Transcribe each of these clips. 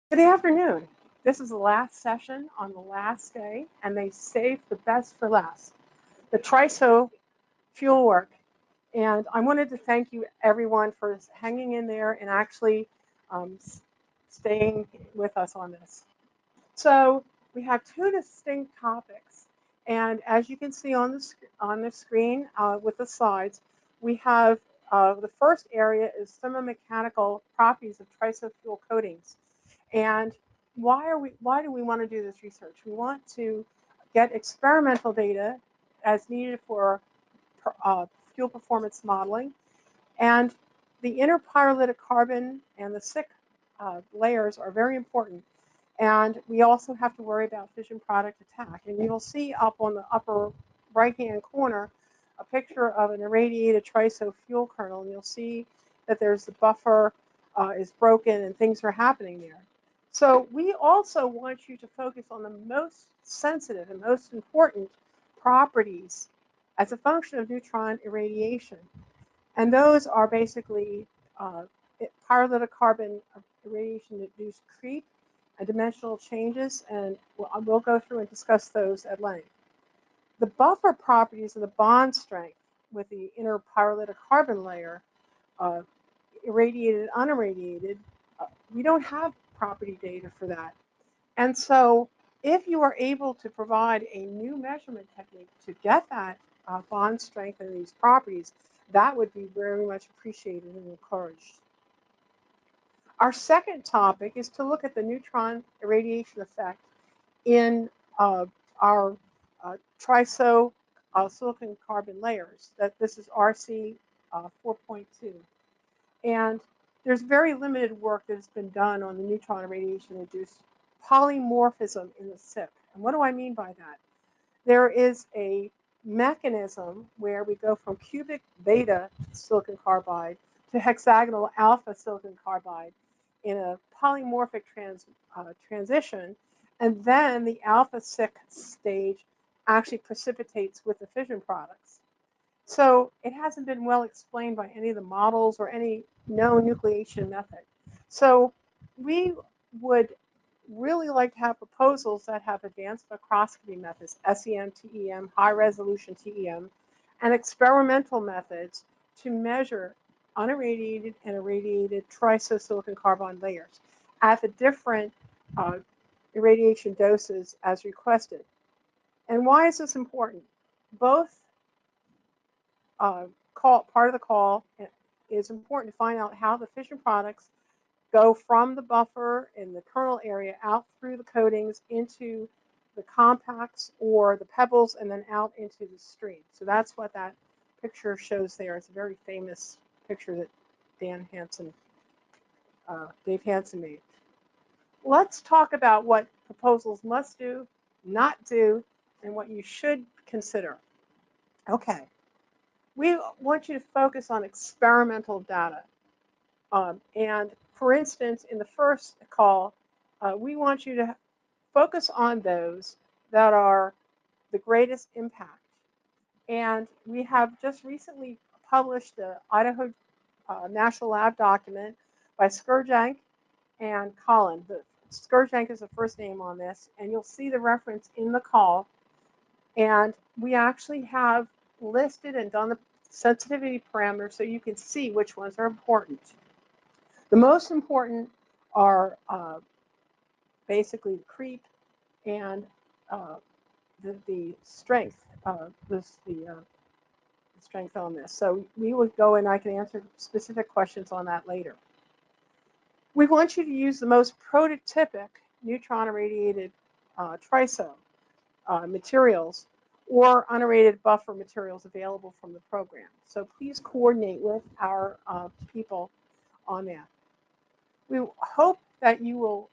Good afternoon. This is the last session on the last day, and they saved the best for last, the TRISO fuel work. And I wanted to thank you, everyone, for hanging in there and actually um, staying with us on this. So we have two distinct topics, and as you can see on the screen with the slides, we have the first area is thermomechanical properties of TRISO fuel coatings. And why do we want to do this research? We want to get experimental data as needed for fuel performance modeling, and the inner pyrolytic carbon and the SiC layers are very important. And we also have to worry about fission product attack. And you'll see up on the upper right-hand corner a picture of an irradiated TRISO fuel kernel, and you'll see that there's the buffer is broken and things are happening there. So we also want you to focus on the most sensitive and most important properties as a function of neutron irradiation. And those are basically pyrolytic carbon irradiation-induced creep and dimensional changes, and we'll go through and discuss those at length. The buffer properties of the bond strength with the inner pyrolytic carbon layer, irradiated, unirradiated, we don't have property data for that. And so if you are able to provide a new measurement technique to get that bond strength and these properties, that would be very much appreciated and encouraged. Our second topic is to look at the neutron irradiation effect in our TRISO silicon carbon layers. That this is RC 4.2. And there's very limited work that has been done on the neutron irradiation-induced polymorphism in the SiC. And what do I mean by that? There is a mechanism where we go from cubic beta silicon carbide to hexagonal alpha silicon carbide in a polymorphic transition, and then the alpha SiC stage actually precipitates with the fission products. So it hasn't been well explained by any of the models or any known nucleation method. So we would really like to have proposals that have advanced spectroscopy methods, SEM, TEM, high resolution TEM, and experimental methods to measure unirradiated and irradiated TRISO silicon carbide layers at the different irradiation doses as requested. And why is this important? Both part of the call is important to find out how the fission products go from the buffer in the kernel area out through the coatings into the compacts or the pebbles and then out into the stream. So that's what that picture shows there. It's a very famous picture that Dave Hansen made. Let's talk about what proposals must do, not do, and what you should consider. Okay. We want you to focus on experimental data. And for instance, in the first call, we want you to focus on those that are the greatest impact. And we have just recently published the Idaho National Lab document by Skurjank and Colin. Skurjank is the first name on this, and you'll see the reference in the call. And we actually have listed and done the sensitivity parameters so you can see which ones are important. The most important are basically the creep and the strength, the strength on this. So we would go and I can answer specific questions on that later. We want you to use the most prototypic neutron irradiated TRISO materials or unirradiated buffer materials available from the program. So please coordinate with our people on that. We hope that you will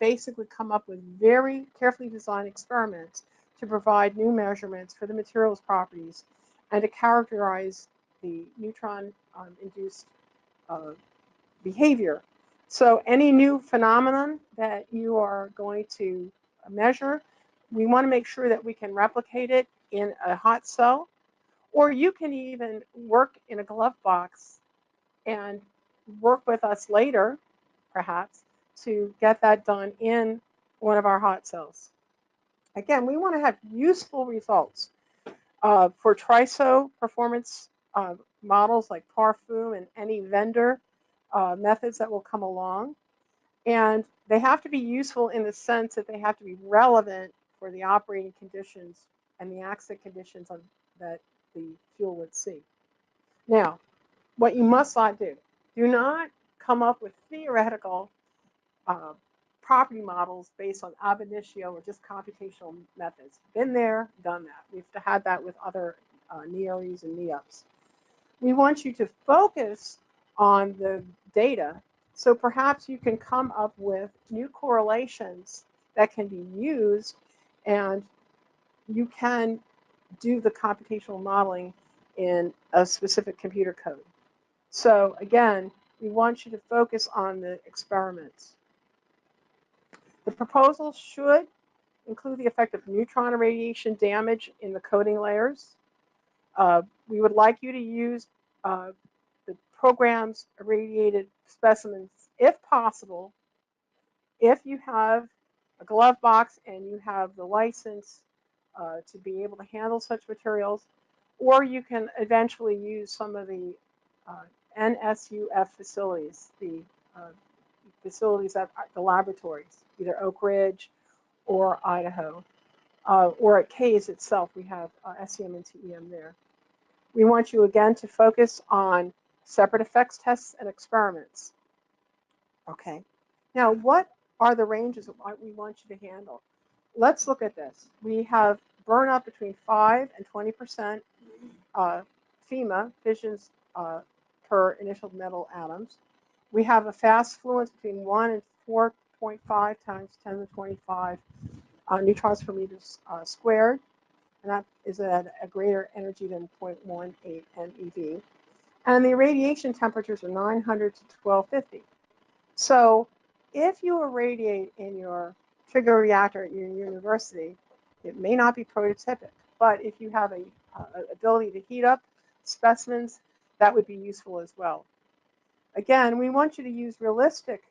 basically come up with very carefully designed experiments to provide new measurements for the materials properties and to characterize the neutron-induced behavior. So any new phenomenon that you are going to measure, we want to make sure that we can replicate it in a hot cell, or you can even work in a glove box and work with us later, perhaps, to get that done in one of our hot cells. Again, we want to have useful results. For TRISO performance models like Parfum and any vendor methods that will come along. And they have to be useful in the sense that they have to be relevant for the operating conditions and the accident conditions that the fuel would see. Now, what you must not do not come up with theoretical property models based on ab initio or just computational methods. Been there, done that. We've had that with other NERIs and NEUPs. We want you to focus on the data, so perhaps you can come up with new correlations that can be used, and you can do the computational modeling in a specific computer code. So again, we want you to focus on the experiments. The proposal should include the effect of neutron irradiation damage in the coating layers. We would like you to use the program's irradiated specimens, if possible, if you have a glove box and you have the license to be able to handle such materials, or you can eventually use some of the NSUF facilities, the facilities at the laboratories, either Oak Ridge or Idaho, or at CAES itself. We have SEM and TEM there. We want you again to focus on separate effects tests and experiments. Okay. Now, what are the ranges of what we want you to handle? Let's look at this. We have burn up between 5 and 20% FEMA, fissions per initial metal atoms. We have a fast fluence between 1 and 4.5 times 10 to the 25 neutrons per meter squared, and that is at a greater energy than 0.18 MeV. And the irradiation temperatures are 900 to 1250. So if you irradiate in your trigger reactor at your university, it may not be prototypic, but if you have an ability to heat up specimens, that would be useful as well. Again, we want you to use realistic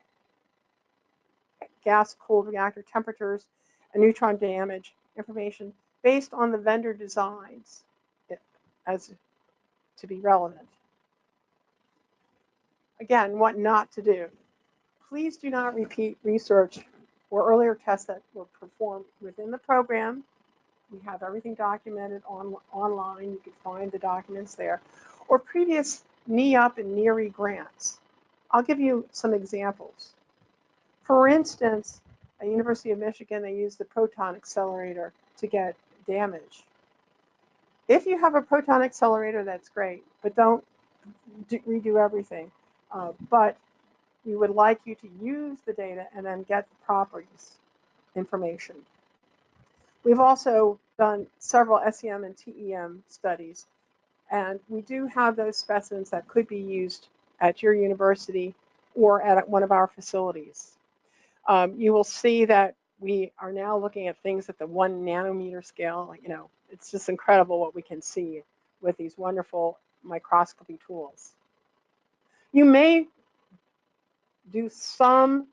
gas-cooled reactor temperatures and neutron damage information based on the vendor designs as to be relevant. Again, what not to do. Please do not repeat research or earlier tests that were performed within the program. We have everything documented online. You can find the documents there. Or previous NEUP and NERI grants. I'll give you some examples. For instance, at University of Michigan, they used the proton accelerator to get damage. If you have a proton accelerator, that's great, but don't redo everything. But we would like you to use the data and then get the properties information. We've also done several SEM and TEM studies, and we do have those specimens that could be used at your university or at one of our facilities. You will see that we are now looking at things at the 1 nanometer scale. You know, it's just incredible what we can see with these wonderful microscopy tools. You may do some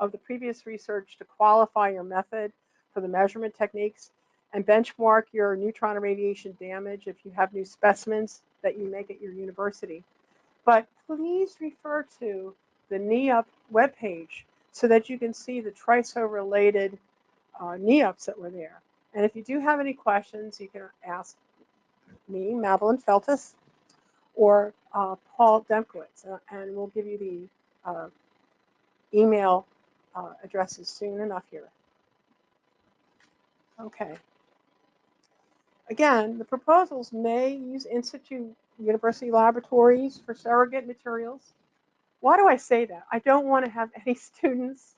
of the previous research to qualify your method for the measurement techniques and benchmark your neutron irradiation damage if you have new specimens that you make at your university. But please refer to the NEUP webpage so that you can see the TRISO-related NEUPs that were there. And if you do have any questions, you can ask me, Madeline Feltus, or Paul Demkowitz, and we'll give you the email addresses soon enough here. Okay. Again, the proposals may use institute university laboratories for surrogate materials. Why do I say that? I don't want to have any students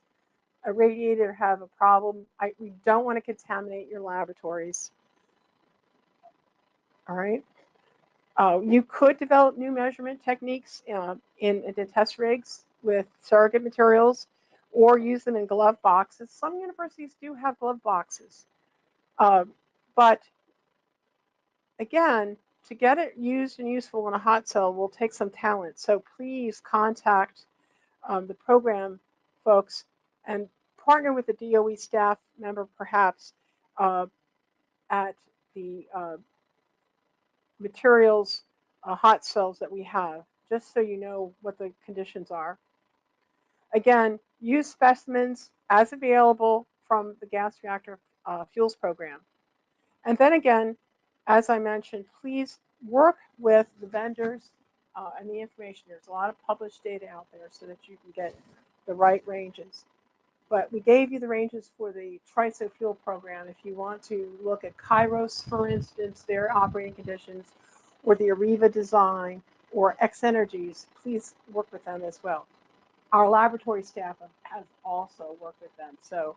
irradiated or have a problem. We don't want to contaminate your laboratories. All right. You could develop new measurement techniques in the test rigs with surrogate materials, or use them in glove boxes. Some universities do have glove boxes. But again, to get it used and useful in a hot cell will take some talent. So please contact the program folks and partner with the DOE staff member perhaps at the materials hot cells that we have, just so you know what the conditions are. Again, use specimens as available from the gas reactor fuels program. And then again, as I mentioned, please work with the vendors and the information. There's a lot of published data out there so that you can get the right ranges. But we gave you the ranges for the TRISO fuel program. If you want to look at Kairos, for instance, their operating conditions, or the Areva design, or X Energies, please work with them as well. Our laboratory staff has also worked with them, so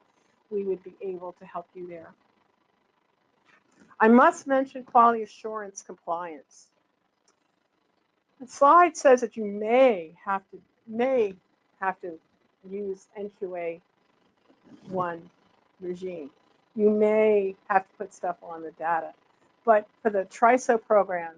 we would be able to help you there. I must mention quality assurance compliance. The slide says that you may have to use NQA 1 regime. You may have to put stuff on the data. But for the TRISO program,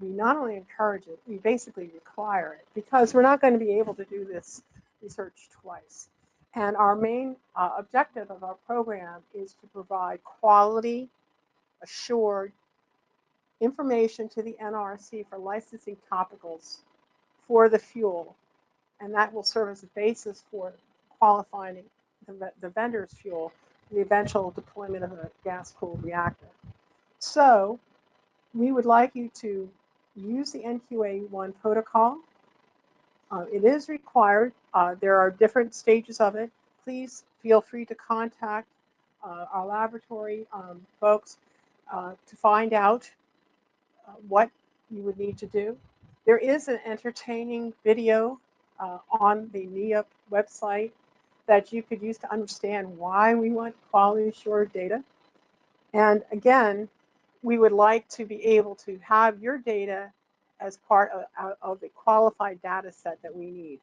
we not only encourage it, we basically require it, because we're not going to be able to do this research twice. And our main objective of our program is to provide quality, assured information to the NRC for licensing topicals for the fuel. And that will serve as a basis for qualifying the vendor's fuel for the eventual deployment of a gas-cooled reactor. So we would like you to use the NQA1 protocol. It is required. There are different stages of it. Please feel free to contact our laboratory folks to find out what you would need to do. There is an entertaining video on the NEOP website that you could use to understand why we want quality assured data. And again, we would like to be able to have your data as part of the qualified data set that we need.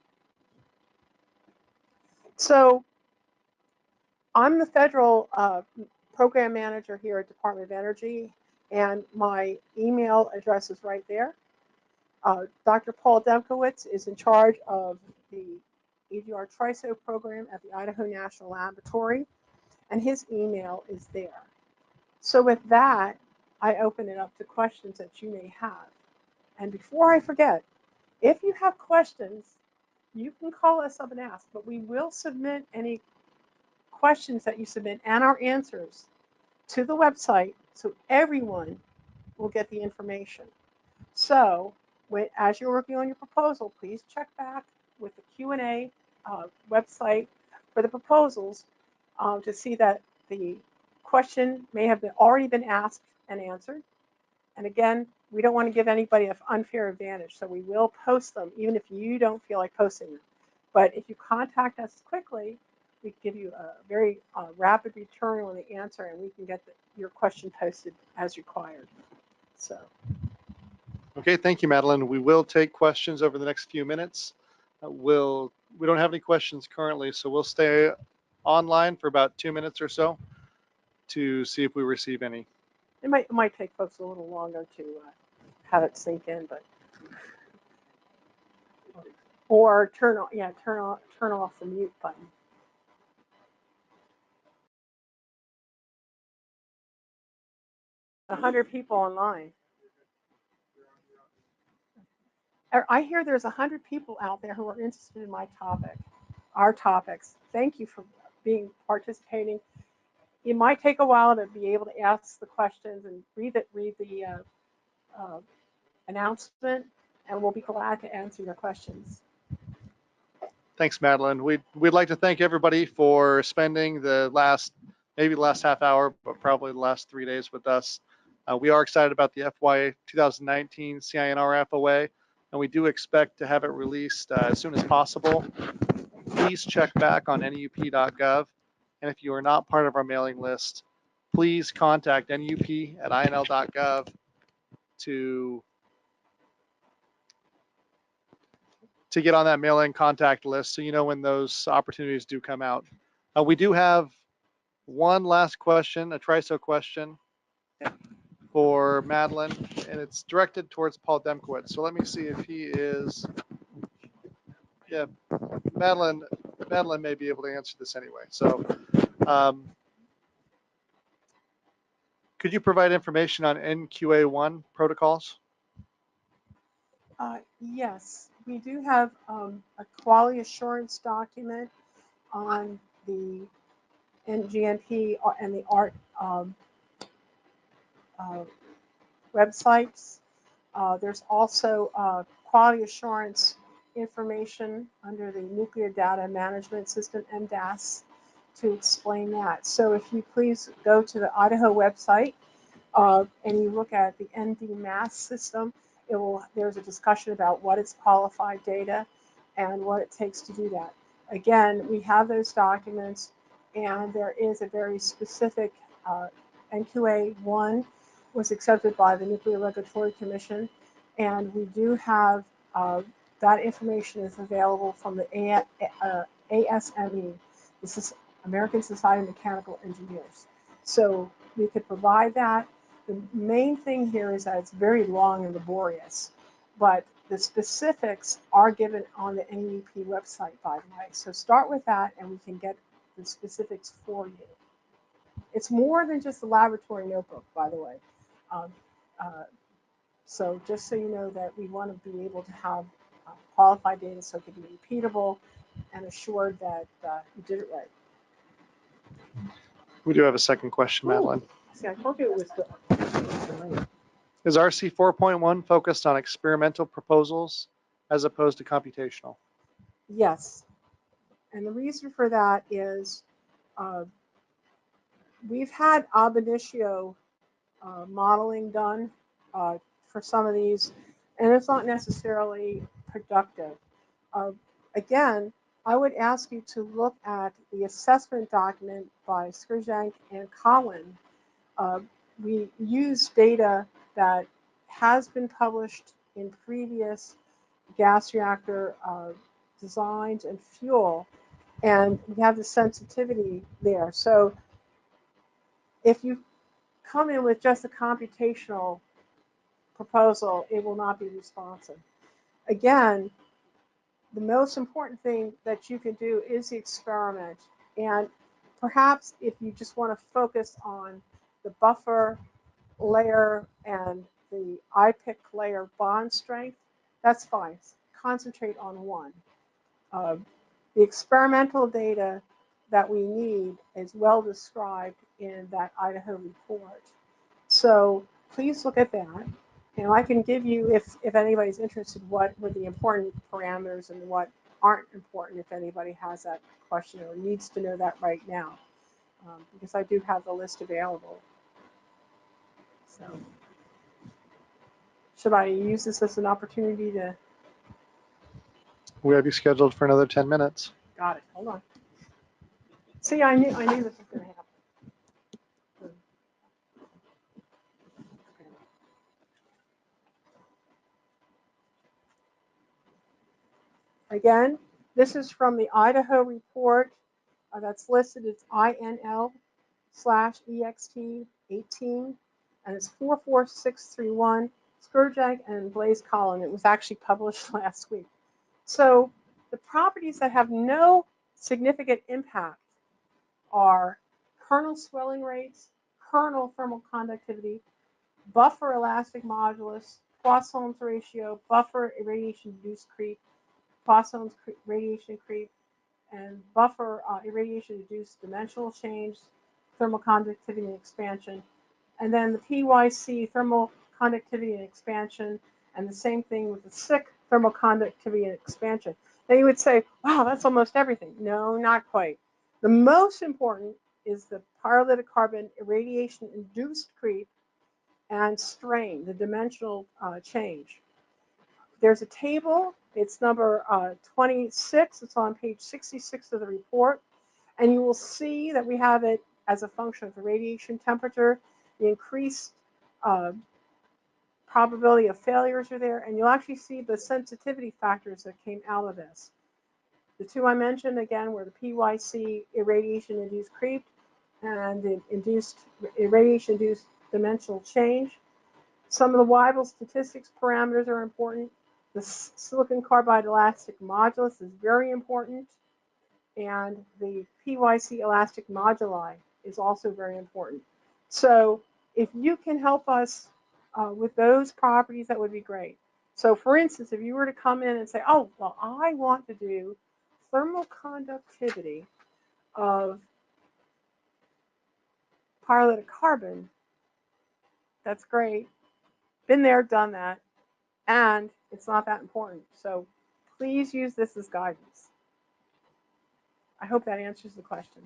So I'm the federal program manager here at Department of Energy, and my email address is right there. Dr. Paul Demkowitz is in charge of the EGR TRISO program at the Idaho National Laboratory, and his email is there. So with that, I open it up to questions that you may have. And before I forget, if you have questions, you can call us up and ask, but we will submit any questions that you submit and our answers to the website so everyone will get the information. So as you're working on your proposal, please check back with the Q&A website for the proposals to see that the question may have already been asked and answered. And again, we don't want to give anybody an unfair advantage, so we will post them even if you don't feel like posting them. But if you contact us quickly, we give you a very rapid return on the answer, and we can get your question posted as required. So. Okay, thank you, Madeline. We will take questions over the next few minutes. We don't have any questions currently, so we'll stay online for about 2 minutes or so to see if we receive any. It might take folks a little longer to have it sink in, but or turn off the mute button. A 100 people online. I hear there's 100 people out there who are interested in my topic, our topics. Thank you for participating. It might take a while to be able to ask the questions and read the announcement, and we'll be glad to answer your questions. Thanks, Madeline. We'd like to thank everybody for spending maybe the last half hour, but probably the last 3 days with us. We are excited about the FY 2019 CINR FOA, and we do expect to have it released as soon as possible. Please check back on nup.gov, and if you are not part of our mailing list, please contact nup@inl.gov to get on that mailing contact list so you know when those opportunities do come out. We do have one last question, a TRISO question for Madeline, and it's directed towards Paul Demkowitz. So let me see if he is. Yeah, Madeline, Madeline may be able to answer this anyway. So could you provide information on NQA1 protocols? Yes, we do have a quality assurance document on the NGNP and the ART websites. There's also quality assurance information under the Nuclear Data Management System, MDAS, to explain that. So if you please go to the Idaho website and you look at the NDMAS system, there's a discussion about what is qualified data and what it takes to do that. Again, we have those documents, and there is a very specific NQA1 was accepted by the Nuclear Regulatory Commission, and we do have that information is available from the ASME. This is American Society of Mechanical Engineers. So we could provide that. The main thing here is that it's very long and laborious, but the specifics are given on the NEP website, by the way. So start with that, and we can get the specifics for you. It's more than just a laboratory notebook, by the way. So just so you know that we want to be able to have qualified data so it can be repeatable and assured that you did it right. We do have a second question, Madeline. See, I told you it was the Is RC 4.1 focused on experimental proposals as opposed to computational? Yes. And the reason for that is we've had ab initio modeling done for some of these, and it's not necessarily productive. Again, I would ask you to look at the assessment document by Skrzek and Collin. We use data that has been published in previous gas reactor designs and fuel, and we have the sensitivity there. So if you come in with just a computational proposal, it will not be responsive. Again, the most important thing that you can do is the experiment. And perhaps if you just want to focus on the buffer layer and the IPIC layer bond strength, that's fine. Concentrate on one. The experimental data that we need is well described in that Idaho report. So please look at that. And I can give you, if anybody's interested, what were the important parameters and what aren't important, if anybody has that question or needs to know that right now, because I do have the list available. So should I use this as an opportunity to? We have you scheduled for another 10 minutes. Got it. Hold on. See, I knew this was going to happen. Again, this is from the Idaho report that's listed as INL/EXT18, and it's 44631, Skrzek and Blaise Collin. It was actually published last week. So the properties that have no significant impact are kernel swelling rates, kernel thermal conductivity, buffer elastic modulus, Poisson's ratio, buffer irradiation-induced creep, Poisson's radiation creep, and buffer irradiation-induced dimensional change, thermal conductivity and expansion, and then the PYC thermal conductivity and expansion, and the same thing with the SIC thermal conductivity and expansion. Then you would say, wow, that's almost everything. No, not quite. The most important is the pyrolytic carbon irradiation-induced creep and strain, the dimensional change. There's a table. It's number 26. It's on page 66 of the report. And you will see that we have it as a function of the radiation temperature. The increased probability of failures are there. And you'll actually see the sensitivity factors that came out of this. The two I mentioned, again, were the PYC irradiation-induced creep and the irradiation-induced dimensional change. Some of the Weibull statistics parameters are important. The silicon carbide elastic modulus is very important. and the PYC elastic moduli is also very important. So if you can help us with those properties, that would be great. So for instance, if you were to come in and say, oh, well, I want to do thermal conductivity of pyrolytic carbon, that's great. Been there, done that, and it's not that important. So please use this as guidance. I hope that answers the question.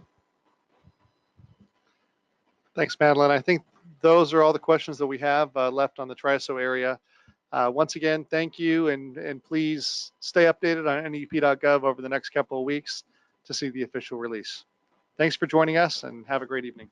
Thanks, Madeline. I think those are all the questions that we have left on the TRISO area. Once again, thank you, and please stay updated on NEP.gov over the next couple of weeks to see the official release. Thanks for joining us, and have a great evening.